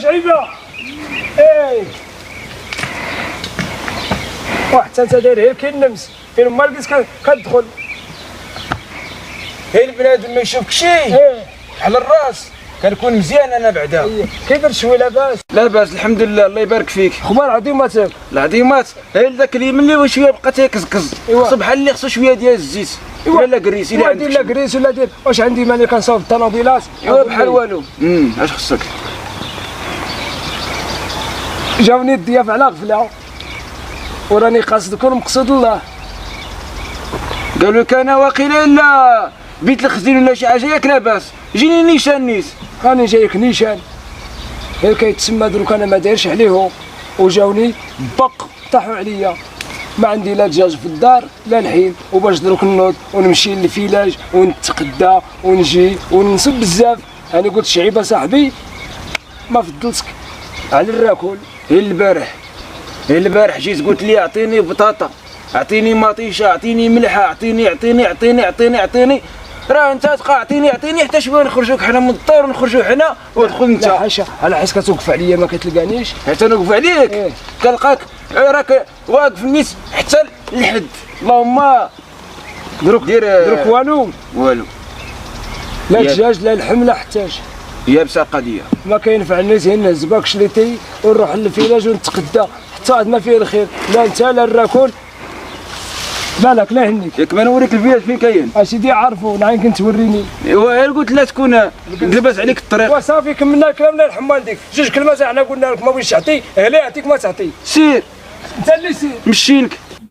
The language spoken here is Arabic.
شعيبه ايه وحتى انت داير هي كينمس فين ما لقيت كتدخل هي البنادم ما يشوفك شي على الراس كنكون مزيان انا بعدا. كيف الشوي لاباس؟ لاباس الحمد لله الله يبارك فيك. اخبار عظيماتك؟ العظيمات هي ذاك اليمين اللي شويه بقى تيكزكز خصو بحال اللي خصو شويه ديال الزيت ولا لا كريس الا عندك لا كريس ولا دير واش عندي ماني كنصاوب الطوموبيلات بحال والو. اش خصك؟ جاوني الضياف على غفله وراني قاصدكم مقصود الله. قالوا لك انا واقيلا الا بيت الخزين ولا شي حاجه ياك لاباس جيني نيشان نيت. راني جايك نيشان غير كيتسمى دروك انا ما دايرش عليهم وجاوني بق طاحوا عليا ما عندي لا دجاج في الدار لا الحين وباش دروك نوض ونمشي للفيلاج ونتقدا ونجي وننصب بزاف. انا قلت شعيبه صاحبي ما فضلتك على الراكل. هي البارح جيت قلت لي اعطيني بطاطا اعطيني مطيشه اعطيني ملحه اعطيني راه انت تبقى اعطيني حتى شويه نخرجوك حنا من الدار ونخرجوا حنا ودخل انت. لا حاشا على حيت كتوقف عليا ما كتلقانيش حتى نوقف عليك كنلقاك راك واقف نيت حتى للحد. اللهم دروك والو لا دجاج لا لحم لا حتاج يابسه القضيه ما كينفعنيش غير نهز باك شليتي ونروح للفيلاج ونتقدا حتى عاد ما فيه الخير لا انت لا الراكل بالك لا هنيك. ياك ما نوريك الفيلاج فين كاين اسيدي عارفو نعم كنت توريني. ايوا قلت لا تكون لبس عليك الطريق وصافي كملنا الكلام لا الحمال ديك جوج كلمات حنا قلنا لك ما بغيتش تعطي هلا يعطيك ما تعطي سير انت اللي سير مشيلك